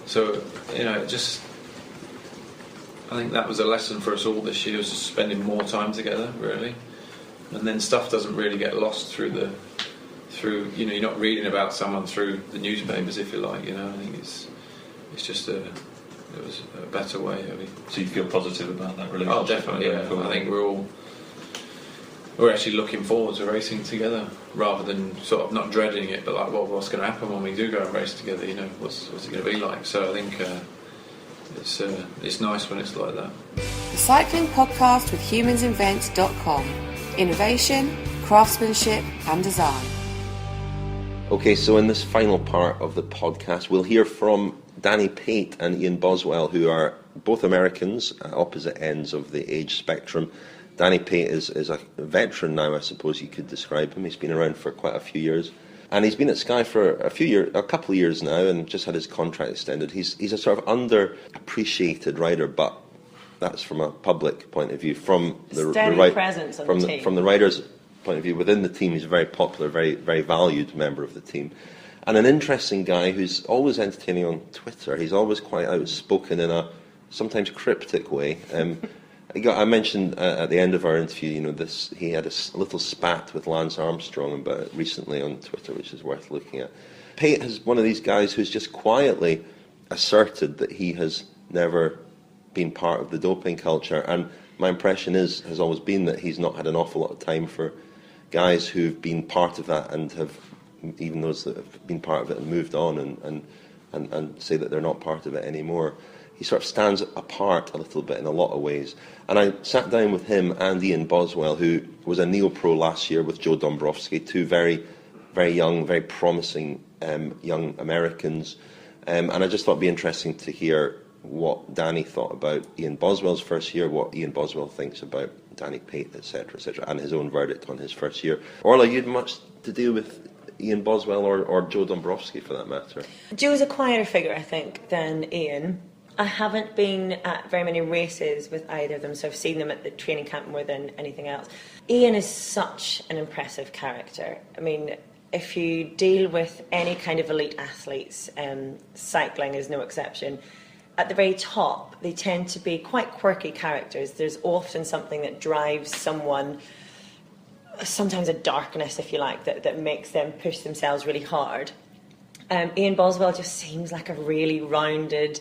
Speaker 3: So, you know, I think that was a lesson for us all this year, was just spending more time together, really. And then stuff doesn't really get lost through you know, you're not reading about someone through the newspapers, if you like, you know. I think it's just it was a better way.
Speaker 7: So you feel positive about that relationship?
Speaker 3: Oh, definitely, yeah. I think we're actually looking forward to racing together, rather than sort of not dreading it, but like, well, what's going to happen when we do go and race together, you know, what's it going to be like? So I think it's nice when it's like that.
Speaker 4: The Cycling Podcast with humansinvent.com. Innovation, craftsmanship and design.
Speaker 1: Okay, so in this final part of the podcast, we'll hear from Danny Pate and Ian Boswell, who are both Americans at opposite ends of the age spectrum. Danny Pate is a veteran now, I suppose you could describe him. He's been around for quite a few years. And he's been at Sky for a couple of years now, and just had his contract extended. He's a sort of underappreciated rider, but that's from a public point of view. From the
Speaker 2: presence on the team.
Speaker 1: From the rider's point of view, within the team, he's a very popular, very, very valued member of the team. And an interesting guy who's always entertaining on Twitter. He's always quite outspoken in a sometimes cryptic way. I mentioned at the end of our interview, you know, he had a little spat with Lance Armstrong about it recently on Twitter, which is worth looking at. Pate is one of these guys who's just quietly asserted that he has never been part of the doping culture, and my impression has always been that he's not had an awful lot of time for guys who've been part of that, and have, even those that have been part of it and moved on and say that they're not part of it anymore. He sort of stands apart a little bit in a lot of ways. And I sat down with him and Ian Boswell, who was a neo-pro last year with Joe Dombrowski, two very, very young, very promising young Americans. And I just thought it'd be interesting to hear what Danny thought about Ian Boswell's first year, what Ian Boswell thinks about Danny Pate, etc., and his own verdict on his first year. Orla, you had much to do with Ian Boswell or Joe Dombrowski, for that matter?
Speaker 2: Joe's a quieter figure, I think, than Ian. I haven't been at very many races with either of them, so I've seen them at the training camp more than anything else. Ian is such an impressive character. I mean, if you deal with any kind of elite athletes, cycling is no exception, at the very top, they tend to be quite quirky characters. There's often something that drives someone, sometimes a darkness, if you like, that makes them push themselves really hard. Ian Boswell just seems like a really rounded,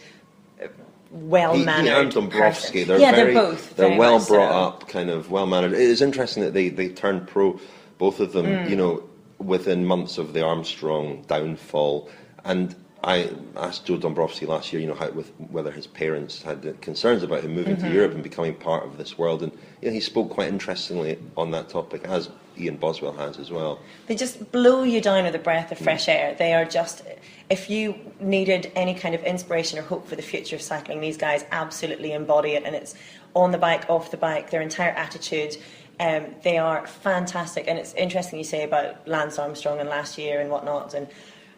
Speaker 2: well-mannered
Speaker 1: he and Dombrowski,
Speaker 2: person.
Speaker 1: they're
Speaker 2: both.
Speaker 1: They're well brought up, kind of well-mannered. It is interesting that they turned pro, both of them, you know, within months of the Armstrong downfall. And I asked Joe Dombrowski last year, you know, whether his parents had concerns about him moving to Europe and becoming part of this world, and you know, he spoke quite interestingly on that topic, as Ian Boswell has as well.
Speaker 2: They just blow you down with a breath of fresh air. They are just, if you needed any kind of inspiration or hope for the future of cycling, these guys absolutely embody it, and it's on the bike, off the bike, their entire attitude. They are fantastic, and it's interesting you say about Lance Armstrong and last year and whatnot, and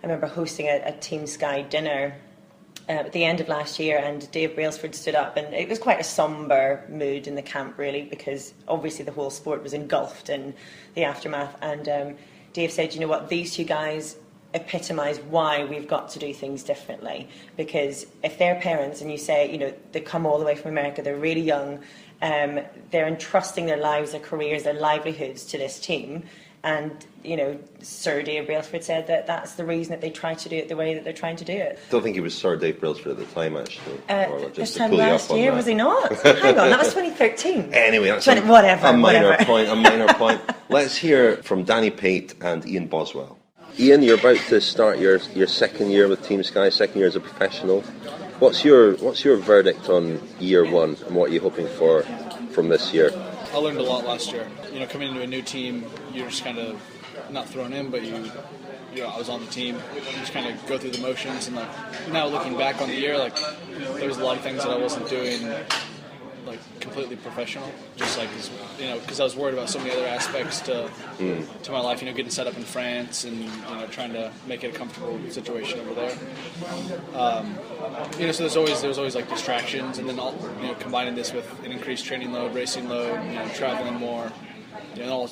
Speaker 2: I remember hosting a Team Sky dinner at the end of last year, and Dave Brailsford stood up, and it was quite a sombre mood in the camp, really, because obviously the whole sport was engulfed in the aftermath. And Dave said, you know what, these two guys epitomise why we've got to do things differently, because if they're parents and you say, you know, they come all the way from America, they're really young, they're entrusting their lives, their careers, their livelihoods to this team. And, you know, Sir Dave Brailsford said that that's the reason that they try to do it the way that they're trying to do it.
Speaker 1: I don't think he was Sir Dave Brailsford at the time, actually.
Speaker 2: This time last year, was he not? Hang on, that was 2013.
Speaker 1: Anyway, that's
Speaker 2: a minor
Speaker 1: point. Let's hear from Danny Pate and Ian Boswell. Ian, you're about to start your second year with Team Sky, second year as a professional. What's your verdict on year one, and what are you hoping for from this year?
Speaker 8: I learned a lot last year. You know, coming into a new team, you're just kind of not thrown in, but you know, I was on the team. You just kind of go through the motions, and like now looking back on the year, like there was a lot of things that I wasn't doing like completely professional, just like because I was worried about so many other aspects to my life. You know, getting set up in France and trying to make it a comfortable situation over there. So there's always like distractions, and then combining this with an increased training load, racing load, traveling more, all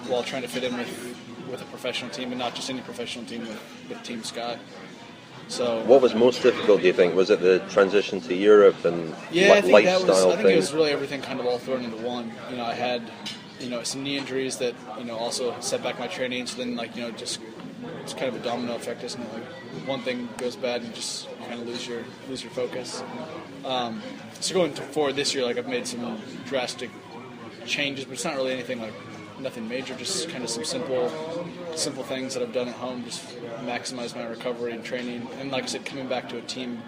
Speaker 8: while trying to fit in with a professional team, and not just any professional team, with Team Sky. So, what was most difficult, do you think? Was it the transition to Europe and lifestyle? I think it was really everything kind of all thrown into one. I had some knee injuries that also set back my training. So then just it's kind of a domino effect, isn't it? Like one thing goes bad and you just kind of lose your focus. So going forward this year, I've made some drastic changes, but it's not really anything nothing major, just kind of some simple things that I've done at home, just maximize my recovery and training. And like I said, coming back to a team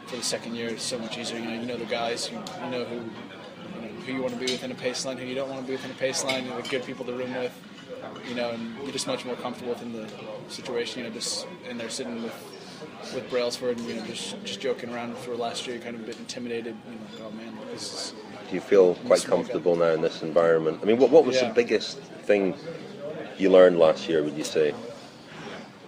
Speaker 8: for the second year is so much easier. You know the guys, you know who you want to be within a pace line, who you don't want to be within a pace line, the good people to room with, and you're just much more comfortable within the situation, just in there sitting with Brailsford and just joking around for last year, kind of a bit intimidated, oh man, this is... Do you feel quite comfortable now in this environment? I mean, what was the biggest thing you learned last year, would you say?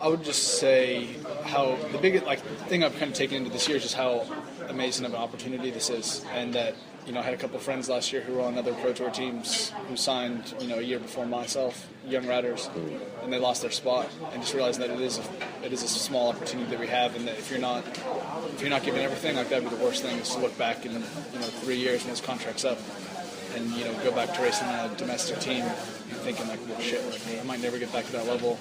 Speaker 8: I would just say how the biggest thing I've kind of taken into this year is just how amazing of an opportunity this is, and that I had a couple of friends last year who were on other Pro Tour teams who signed a year before myself, young riders, and they lost their spot, and just realizing that it is a small opportunity that we have, and that if you're not giving everything, that'd be the worst thing, is to look back in 3 years when his contract's up and go back to racing on a domestic team and thinking well, shit, I might never get back to that level.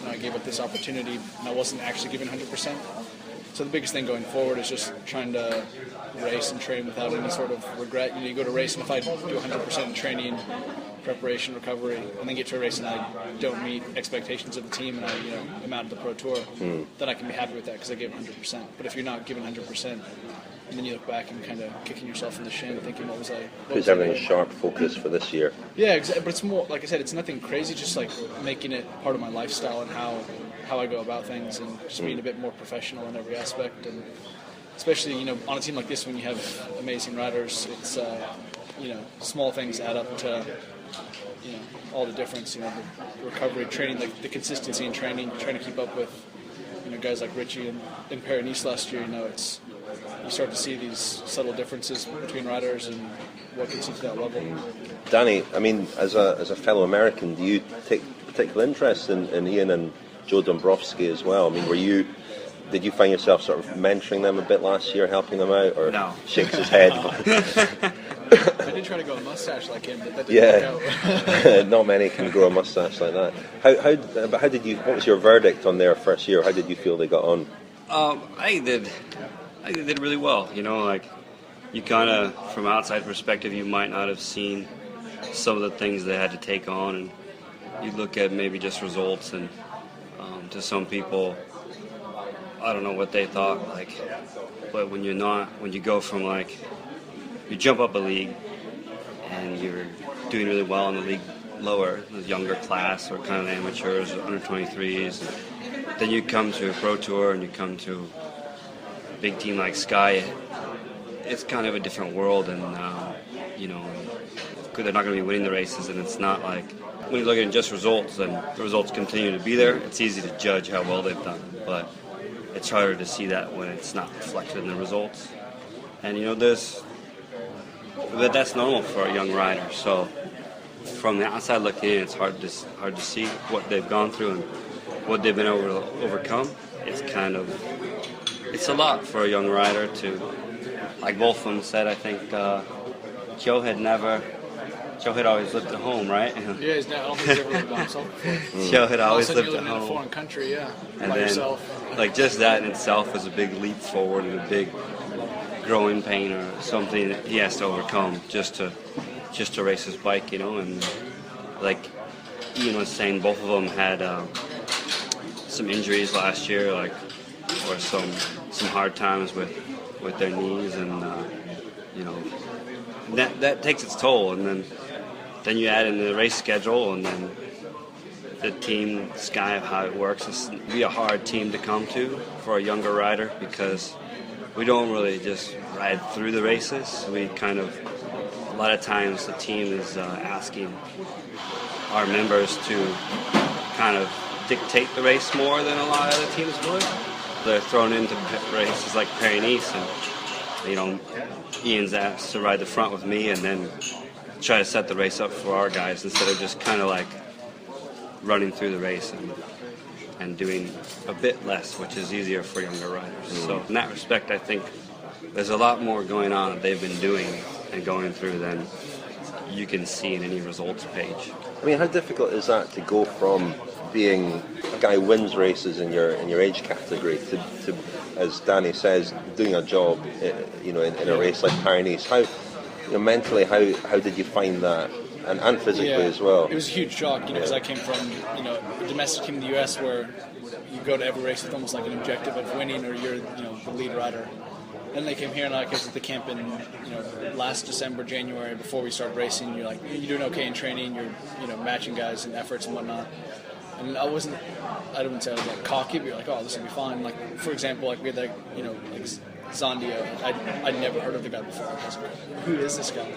Speaker 8: I gave up this opportunity and I wasn't actually giving 100%. So the biggest thing going forward is just trying to race and train without any sort of regret. You go to race, and if I do 100% in training, preparation, recovery, and then get to a race and I don't meet expectations of the team and I am out of the Pro Tour, then I can be happy with that because I gave 100%. But if you're not giving 100%, and then you look back and kind of kicking yourself in the shin, thinking, what was I? Puts everything sharp focus for this year. Yeah, exactly. But it's more, like I said, it's nothing crazy. Just making it part of my lifestyle and how I go about things, and just being a bit more professional in every aspect. And especially on a team like this, when you have amazing riders, it's small things add up to all the difference. The recovery, training, the consistency in training, trying to keep up with guys like Richie and Paris last year. You start to see these subtle differences between riders and what gets you to that level. Danny, I mean, as a fellow American, do you take particular interest in Ian and Joe Dombrowski as well? I mean, did you find yourself sort of mentoring them a bit last year, helping them out, or no? Shakes his head. I did try to grow a mustache like him, but that didn't work out. Not many can grow a mustache like that. How did you? What was your verdict on their first year? How did you feel they got on?
Speaker 9: I think they did really well. You kind of, from outside perspective, you might not have seen some of the things they had to take on, and you look at maybe just results, and to some people, I don't know what they thought. But when you go from you jump up a league, and you're doing really well in the league lower, the younger class, or kind of amateurs, under 23s, then you come to a Pro Tour and you come to a big team like Sky. It's kind of a different world, and they're not going to be winning the races, and it's not when you look at just results, and the results continue to be there. It's easy to judge how well they've done, but it's harder to see that when it's not reflected in the results. And but that's normal for a young rider. So from the outside looking in, it's hard to see what they've gone through and what they've been able to overcome. It's a lot for a young rider to, like both of them said. I think Joe had always lived at home, right? Yeah, I don't think he's ever lived by himself before. Joe had always lived at home. In a foreign country, yeah. And by yourself. Just that in itself is a big leap forward and a big growing pain or something that he has to overcome just to race his bike, and Ian was saying, both of them had some injuries last year, or some hard times with their knees, and that takes its toll. And then you add in the race schedule, and then the team Sky, how it works, is to be a hard team to come to for a younger rider, because we don't really just ride through the races. We kind of, a lot of times the team is asking our members to kind of dictate the race more than a lot of other teams would. They're thrown into races like Paris-Nice, and Ian's asked to ride the front with me and then try to set the race up for our guys instead of just kind of like running through the race and doing a bit less, which is easier for younger riders. So in that respect, I think there's a lot more going on that they've been doing and going through than you can see in any results page.
Speaker 1: I mean, how difficult is that to go from being a guy who wins races in your age category to, as Danny says, doing a job in a race like Paris-Nice? How mentally, how did you find that? And physically as well.
Speaker 8: It was a huge shock, because I came from a domestic team in the U.S. where you go to every race with almost like an objective of winning, or you're the lead rider. Then they came here, and I was at the camp in last December, January, before we started racing. You're doing okay in training. You're matching guys in efforts and whatnot. And I wouldn't say I was like cocky, but you're like, oh, this will be fine. Like for example, like we had Zondio. I'd never heard of the guy before. I was like, who is this guy?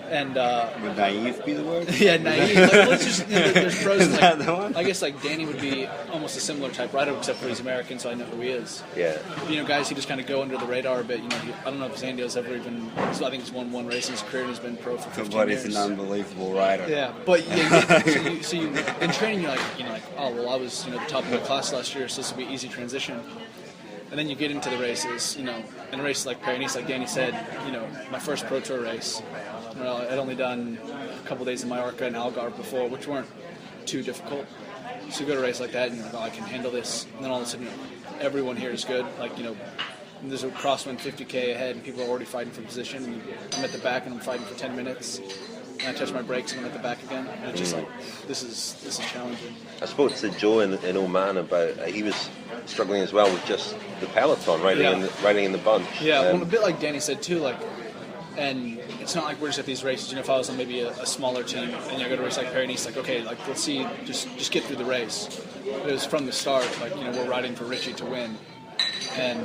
Speaker 8: And
Speaker 9: would naive be the word?
Speaker 8: Yeah, naive. Like, let's just, there's pros.
Speaker 9: Is that the one?
Speaker 8: I guess like Danny would be almost a similar type rider, except for he's American, so I know who he is.
Speaker 1: Yeah.
Speaker 8: Guys who just kind of go under the radar a bit. I don't know if Zandio's ever even. I think he's won one race in his career, and he's been pro for 15
Speaker 9: but
Speaker 8: years.
Speaker 9: he's an unbelievable rider.
Speaker 8: Yeah, but so you in training you're like, oh well, I was the top of my class last year, so this will be an easy transition. And then you get into the races, in a race like Paris-Nice, like Danny said, my first Pro Tour race. I'd only done a couple days in Majorca and Algarve before, which weren't too difficult. So you go to a race like that, and you're like, oh, I can handle this. And then all of a sudden, everyone here is good. There's a crosswind 50K ahead, and people are already fighting for position. And I'm at the back, and I'm fighting for 10 minutes. And I touch my brakes, and I'm at the back again. And it's just like, this is challenging.
Speaker 1: I spoke to Joe in Oman about he was struggling as well with just the peloton riding in the bunch.
Speaker 8: Yeah, a bit like Danny said too. And it's not like we're just at these races. If I was on maybe a smaller team and I go to a race like Paris-Nice, okay, let's see, just get through the race. But it was from the start, we're riding for Richie to win, and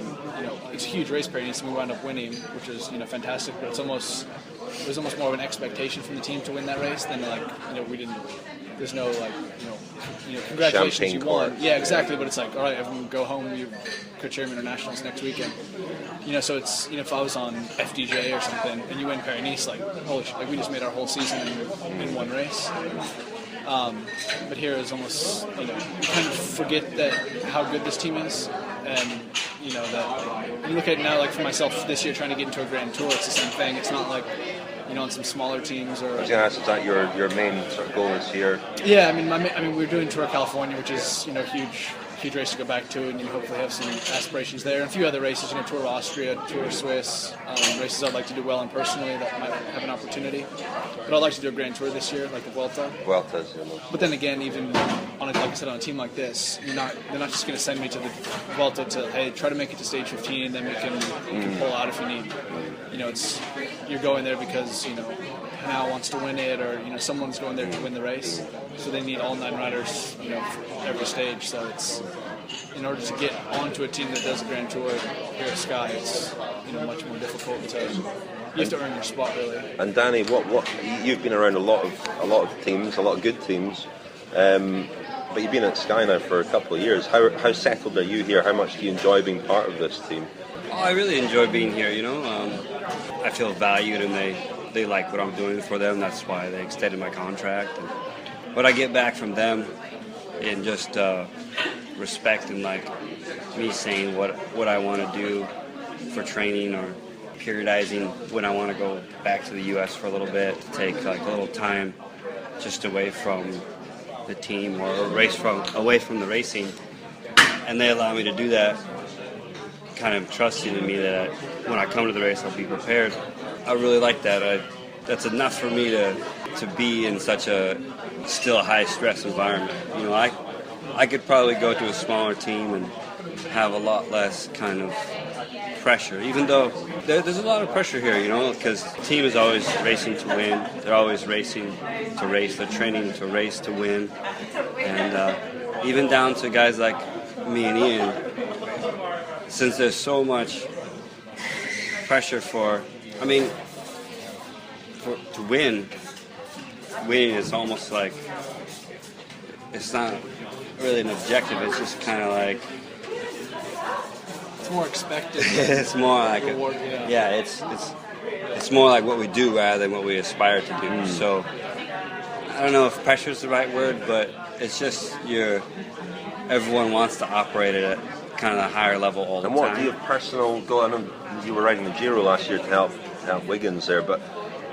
Speaker 8: it's a huge race Paris-Nice, and we wound up winning, which was fantastic. But it was almost more of an expectation from the team to win that race than we didn't. There's no congratulations,
Speaker 1: champagne
Speaker 8: you won.
Speaker 1: court.
Speaker 8: Yeah, exactly. But it's like, all right, everyone go home. You co-chairman internationals next weekend. So it's if I was on FDJ or something and you win Paris-Nice, holy shit, we just made our whole season in one race. But here is almost you kind of forget that how good this team is, and that you look at it now, for myself this year trying to get into a Grand Tour, it's the same thing. It's not like on some smaller teams or.
Speaker 1: I was going to ask, is that your main sort of goal this year?
Speaker 8: Yeah, I mean we're doing Tour California, which is huge race to go back to, and hopefully have some aspirations there. And a few other races, Tour of Austria, Tour of Swiss, races I'd like to do well in personally that might have an opportunity. But I'd like to do a Grand Tour this year, like the Vuelta.
Speaker 1: Vuelta's,
Speaker 8: But then again, even like I said, on a team like this, they're not just going to send me to the Vuelta to hey, try to make it to stage 15, and then we can pull out if you need. You're going there because Hanau wants to win it, or someone's going there to win the race, so they need all 9 riders for every stage. So it's in order to get onto a team that does a Grand Tour here at Sky, it's much more difficult. You have to earn your spot really.
Speaker 1: And Danny, what you've been around a lot of teams, a lot of good teams, but you've been at Sky now for a couple of years. How settled are you here? How much do you enjoy being part of this team?
Speaker 9: Oh, I really enjoy being here. I feel valued, and they like what I'm doing for them. That's why they extended my contract. And what I get back from them in just respect and me saying what I want to do for training, or periodizing when I want to go back to the U.S. for a little bit, to take a little time just away from the team or away from the racing, and they allow me to do that, kind of trusting in me that when I come to the race I'll be prepared. I really like that. That's enough for me to be in such a still high stress environment. I could probably go to a smaller team and have a lot less kind of pressure, even though there's a lot of pressure here, you know, because the team is always racing to win. They're always racing to race. They're training to race to win. And even down to guys like me and Ian, since there's so much pressure to win, winning is almost like, it's not really an objective, it's just kind of like,
Speaker 8: It's more expected.
Speaker 9: it's more like
Speaker 8: reward,
Speaker 9: it's more like what we do rather than what we aspire to do. So I don't know if pressure is the right word, but it's just everyone wants to operate at kind of a higher level all the time.
Speaker 1: And what do you have personal goal? I know you were riding the Giro last year to help Wiggins there, but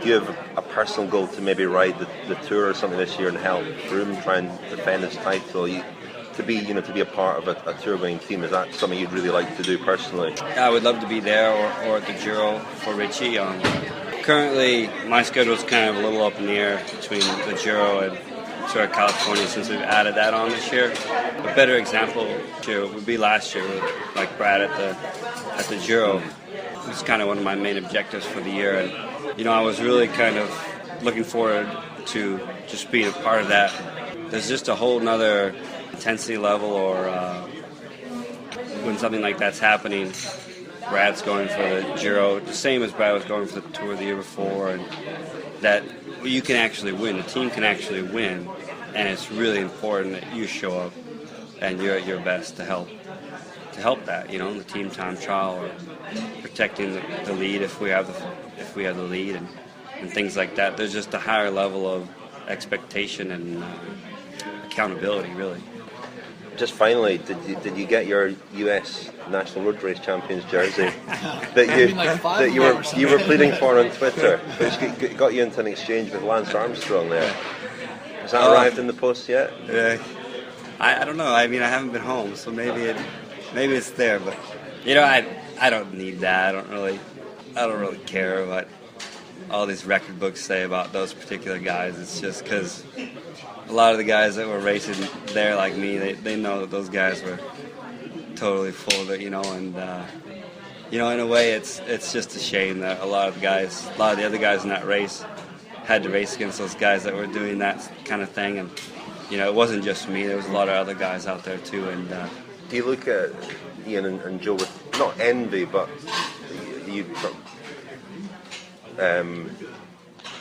Speaker 1: do you have a personal goal to maybe ride the Tour or something this year and help Froome try and defend his title? To be a part of a Tour winning team, is that something you'd really like to do personally?
Speaker 9: I would love to be there or at the Giro for Richie. Currently, my schedule is kind of a little up in the air between the Giro and Tour of California since we've added that on this year. A better example would be last year with like Brad at the Giro. It was kind of one of my main objectives for the year, and I was really kind of looking forward to just being a part of that. There's just a whole nother intensity level, or when something like that's happening, Brad's going for the Giro, the same as Brad was going for the Tour the year before, and that you can actually win, the team can actually win, and it's really important that you show up and you're at your best to help that, the team time trial, or protecting the lead if we have the lead, and things like that. There's just a higher level of expectation and accountability, really.
Speaker 1: Just finally, did you get your US National Road Race Champions jersey that you were pleading for on Twitter, which got you into an exchange with Lance Armstrong there? Has that arrived in the post yet?
Speaker 9: Yeah, I don't know. I mean, I haven't been home, so maybe it's there. But I don't need that. I don't really care what all these record books say about those particular guys. It's just because a lot of the guys that were racing there, like me, they know that those guys were totally full of it, and in a way, it's just a shame that a lot of the other guys in that race had to race against those guys that were doing that kind of thing, and it wasn't just me. There was a lot of other guys out there too. And
Speaker 1: do you look at Ian and Joe with not envy, but you?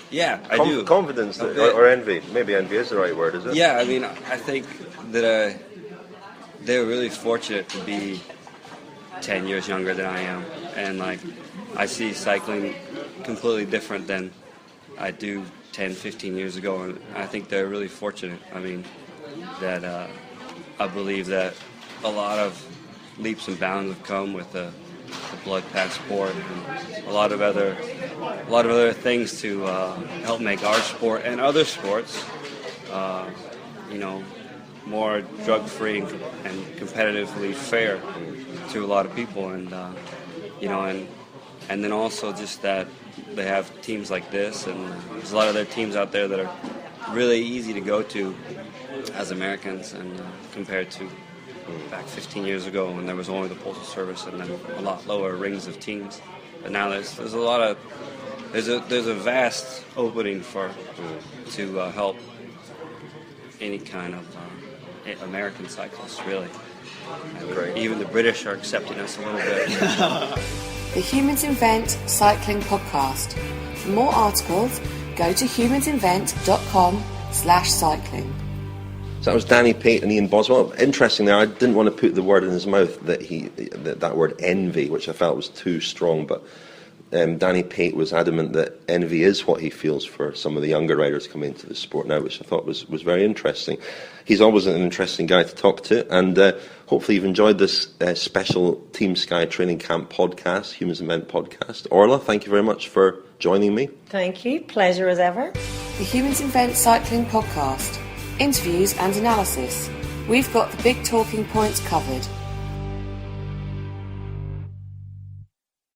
Speaker 9: Yeah, I do.
Speaker 1: Confidence or envy. Maybe envy is the right word, is it?
Speaker 9: Yeah, I mean, I think that they're really fortunate to be 10 years younger than I am. And, I see cycling completely different than I do 10, 15 years ago. And I think they're really fortunate. I mean, that I believe that a lot of leaps and bounds have come with the blood passport and a lot of other things to help make our sport and other sports, more drug-free and competitively fair to a lot of people, and and then also just that they have teams like this, and there's a lot of other teams out there that are really easy to go to as Americans, and compared to back 15 years ago when there was only the Postal Service and then a lot lower rings of teams. But now there's a vast opening to help any kind of American cyclists, really. Even the British are accepting us a little bit.
Speaker 4: The Humans Invent Cycling Podcast. For more articles, go to humansinvent.com/cycling.
Speaker 1: So that was Danny Pate and Ian Boswell. Interesting there, I didn't want to put the word in his mouth that word envy, which I felt was too strong, but Danny Pate was adamant that envy is what he feels for some of the younger riders coming into the sport now, which I thought was very interesting. He's always an interesting guy to talk to, and hopefully you've enjoyed this special Team Sky Training Camp podcast, Humans Invent podcast. Orla, thank you very much for joining me.
Speaker 2: Thank you, pleasure as ever.
Speaker 4: The Humans Invent Cycling Podcast. Interviews and analysis. We've got the big talking points covered.